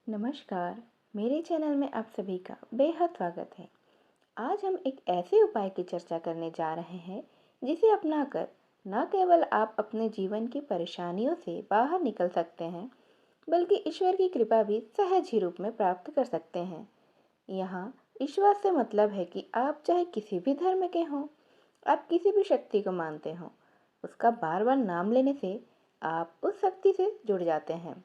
नमस्कार। मेरे चैनल में आप सभी का बेहद स्वागत है। आज हम एक ऐसे उपाय की चर्चा करने जा रहे हैं जिसे अपनाकर न केवल आप अपने जीवन की परेशानियों से बाहर निकल सकते हैं, बल्कि ईश्वर की कृपा भी सहज ही रूप में प्राप्त कर सकते हैं। यहाँ ईश्वर से मतलब है कि आप चाहे किसी भी धर्म के हों, आप किसी भी शक्ति को मानते हों, उसका बार बार नाम लेने से आप उस शक्ति से जुड़ जाते हैं।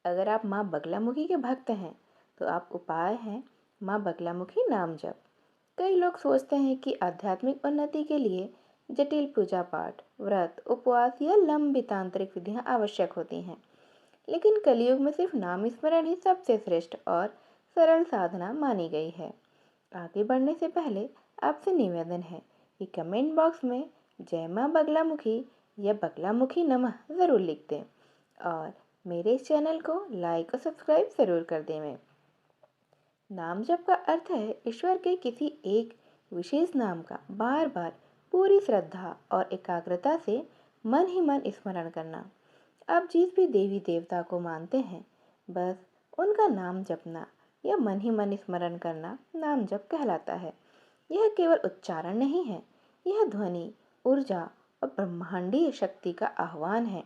अगर आप माँ बगलामुखी के भक्त हैं तो आप उपाय है माँ बगलामुखी नाम जप। कई लोग सोचते हैं कि आध्यात्मिक उन्नति के लिए जटिल पूजा पाठ, व्रत, उपवास या लंबी तांत्रिक विधियां आवश्यक होती हैं, लेकिन कलयुग में सिर्फ नाम स्मरण ही सबसे श्रेष्ठ और सरल साधना मानी गई है। आगे बढ़ने से पहले आपसे निवेदन है कि कमेंट बॉक्स में जय माँ बगलामुखी या बगलामुखी नमः ज़रूर लिख दें और मेरे इस चैनल को लाइक और सब्सक्राइब ज़रूर कर दें। मैं नाम जप का अर्थ है ईश्वर के किसी एक विशेष नाम का बार बार पूरी श्रद्धा और एकाग्रता से मन ही मन स्मरण करना। आप जिस भी देवी देवता को मानते हैं, बस उनका नाम जपना या मन ही मन स्मरण करना नाम जप कहलाता है। यह केवल उच्चारण नहीं है, यह ध्वनि, ऊर्जा और ब्रह्मांडीय शक्ति का आह्वान है।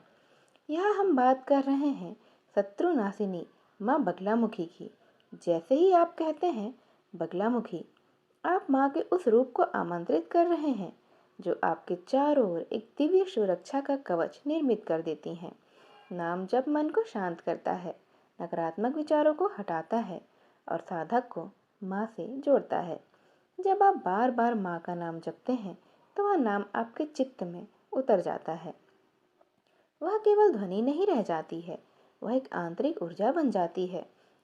यहाँ हम बात कर रहे हैं शत्रुनाशिनी माँ बगलामुखी की। जैसे ही आप कहते हैं बगलामुखी, आप माँ के उस रूप को आमंत्रित कर रहे हैं जो आपके चारों ओर एक दिव्य सुरक्षा का कवच निर्मित कर देती हैं। नाम जप मन को शांत करता है, नकारात्मक विचारों को हटाता है और साधक को माँ से जोड़ता है। जब आप बार बार माँ का नाम जपते हैं तो वह नाम आपके चित्त में उतर जाता है। वह केवल ध्वनि नहीं रह जाती है, वह एक आंतरिक ऊर्जा बन जाती है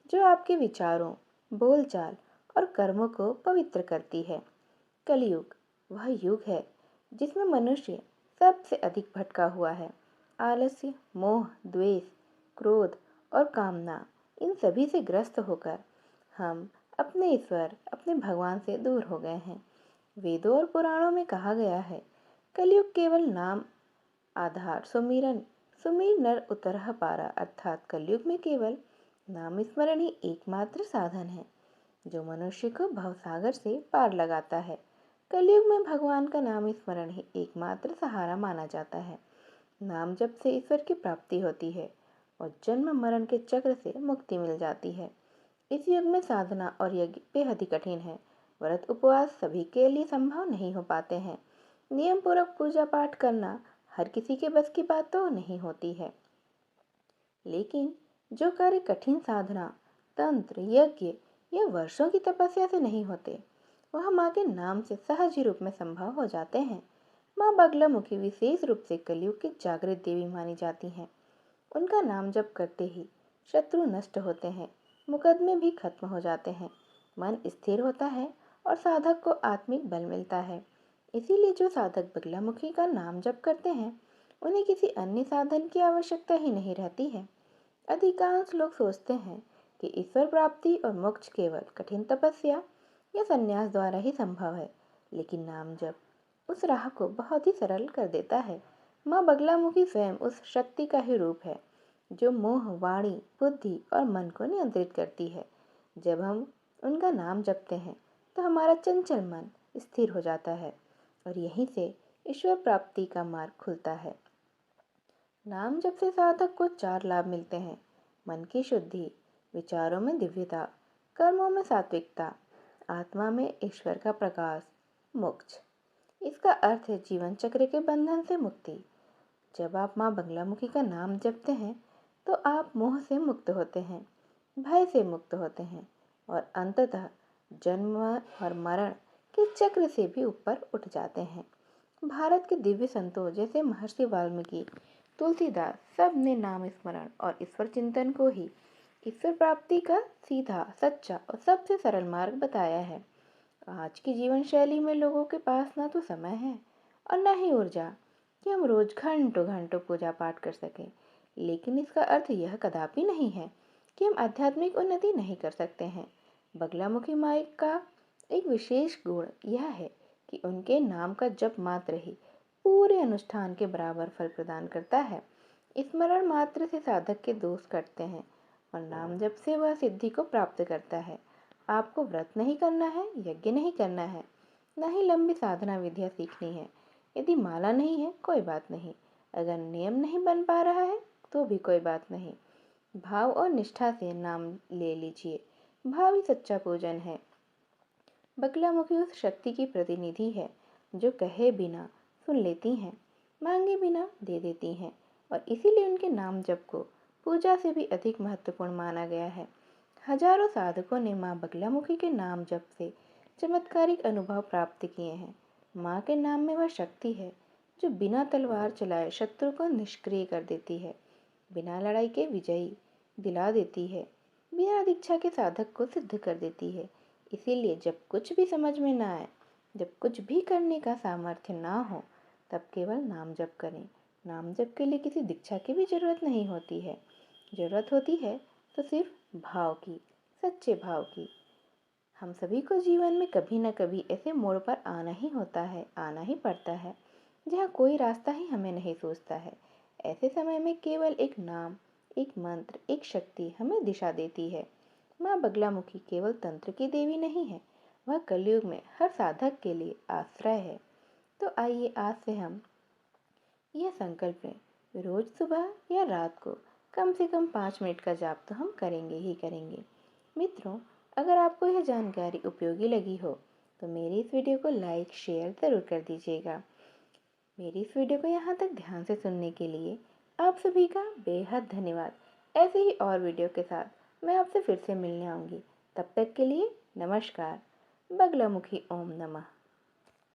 जो आपके विचारों, बोलचाल और कर्मों को पवित्र करती है। कलयुग वह युग है जिसमें मनुष्य सबसे अधिक भटका हुआ है। आलस्य, मोह, द्वेष, क्रोध और कामना, इन सभी से ग्रस्त होकर हम अपने ईश्वर, अपने भगवान से दूर हो गए हैं। वेदों और पुराणों में कहा गया है, कलयुग केवल नाम आधार सुमिरन सुमिर नर उतरह पारा, अर्थात कलयुग में केवल नाम स्मरण ही एकमात्र साधन है जो मनुष्य को भवसागर से पार लगाता है। कलयुग में भगवान का नाम स्मरण ही एकमात्र सहारा माना जाता है। नाम जप से ईश्वर की प्राप्ति होती है और जन्म मरण के चक्र से मुक्ति मिल जाती है। इस युग में साधना और यज्ञ बेहद ही कठिन है। व्रत उपवास सभी के लिए संभव नहीं हो पाते हैं। नियम पूर्वक पूजा पाठ करना हर किसी के बस की बात तो नहीं होती है, लेकिन जो कार्य कठिन साधना, तंत्र, यज्ञ या वर्षों की तपस्या से नहीं होते, वह माँ के नाम से सहज ही रूप में संभव हो जाते हैं। माँ बगलामुखी विशेष रूप से कलयुग की जागृत देवी मानी जाती हैं। उनका नाम जप करते ही शत्रु नष्ट होते हैं, मुकदमे भी खत्म हो जाते हैं, मन स्थिर होता है और साधक को आत्मिक बल मिलता है। इसीलिए जो साधक बगलामुखी का नाम जप करते हैं, उन्हें किसी अन्य साधन की आवश्यकता ही नहीं रहती है। अधिकांश लोग सोचते हैं कि ईश्वर प्राप्ति और मोक्ष केवल कठिन तपस्या या संन्यास द्वारा ही संभव है, लेकिन नाम जप उस राह को बहुत ही सरल कर देता है। माँ बगलामुखी स्वयं उस शक्ति का ही रूप है जो मोह, वाणी, बुद्धि और मन को नियंत्रित करती है। जब हम उनका नाम जपते हैं तो हमारा चंचल मन स्थिर हो जाता है और यहीं से ईश्वर प्राप्ति का मार्ग खुलता है। नाम जप से साधक को चार लाभ मिलते हैं: मन की शुद्धि, विचारों में दिव्यता, कर्मों में सात्विकता, आत्मा में ईश्वर का प्रकाश, मोक्ष। इसका अर्थ है जीवन चक्र के बंधन से मुक्ति। जब आप माँ बगलामुखी का नाम जपते हैं तो आप मोह से मुक्त होते हैं, भय से मुक्त होते हैं और अंततः जन्म और मरण के चक्र से भी ऊपर उठ जाते हैं। भारत के दिव्य संतों जैसे महर्षि वाल्मीकि, तुलसीदास, सब ने नाम स्मरण और ईश्वर चिंतन को ही ईश्वर प्राप्ति का सीधा, सच्चा और सबसे सरल मार्ग बताया है। आज की जीवन शैली में लोगों के पास ना तो समय है और ना ही ऊर्जा कि हम रोज घंटों घंटों पूजा पाठ कर सकें। लेकिन इसका अर्थ यह कदापि नहीं है कि हम आध्यात्मिक उन्नति नहीं कर सकते हैं। बगलामुखी माई का एक विशेष गुण यह है कि उनके नाम का जप मात्र ही पूरे अनुष्ठान के बराबर फल प्रदान करता है। स्मरण मात्र से साधक के दोष कटते हैं और नाम जप से वह सिद्धि को प्राप्त करता है। आपको व्रत नहीं करना है, यज्ञ नहीं करना है, न ही लंबी साधना विधियाँ सीखनी है। यदि माला नहीं है कोई बात नहीं, अगर नियम नहीं बन पा रहा है तो भी कोई बात नहीं। भाव और निष्ठा से नाम ले लीजिए, भाव ही सच्चा पूजन है। बगलामुखी उस शक्ति की प्रतिनिधि है जो कहे बिना सुन लेती हैं, मांगे बिना दे देती हैं, और इसीलिए उनके नाम जप को पूजा से भी अधिक महत्वपूर्ण माना गया है। हजारों साधकों ने माँ बगलामुखी के नाम जप से चमत्कारिक अनुभव प्राप्त किए हैं। माँ के नाम में वह शक्ति है जो बिना तलवार चलाए शत्रु को निष्क्रिय कर देती है, बिना लड़ाई के विजयी दिला देती है, बिना दीक्षा के साधक को सिद्ध कर देती है। इसीलिए जब कुछ भी समझ में ना आए, जब कुछ भी करने का सामर्थ्य ना हो, तब केवल नाम जप करें। नाम जप के लिए किसी दीक्षा की भी जरूरत नहीं होती है। जरूरत होती है तो सिर्फ भाव की, सच्चे भाव की। हम सभी को जीवन में कभी न कभी ऐसे मोड़ पर आना ही होता है, आना ही पड़ता है, जहाँ कोई रास्ता ही हमें नहीं सूझता है। ऐसे समय में केवल एक नाम, एक मंत्र, एक शक्ति हमें दिशा देती है। माँ बगलामुखी केवल तंत्र की देवी नहीं है, वह कलयुग में हर साधक के लिए आश्रय है। तो आइए आज से हम यह संकल्प लें, रोज सुबह या रात को कम से कम 5 मिनट का जाप तो हम करेंगे ही करेंगे। मित्रों, अगर आपको यह जानकारी उपयोगी लगी हो तो मेरी इस वीडियो को लाइक शेयर ज़रूर कर दीजिएगा। मेरी इस वीडियो को यहाँ तक ध्यान से सुनने के लिए आप सभी का बेहद धन्यवाद। ऐसे ही और वीडियो के साथ मैं आपसे फिर से मिलने आऊँगी। तब तक के लिए नमस्कार। बगलामुखी ओम नमः।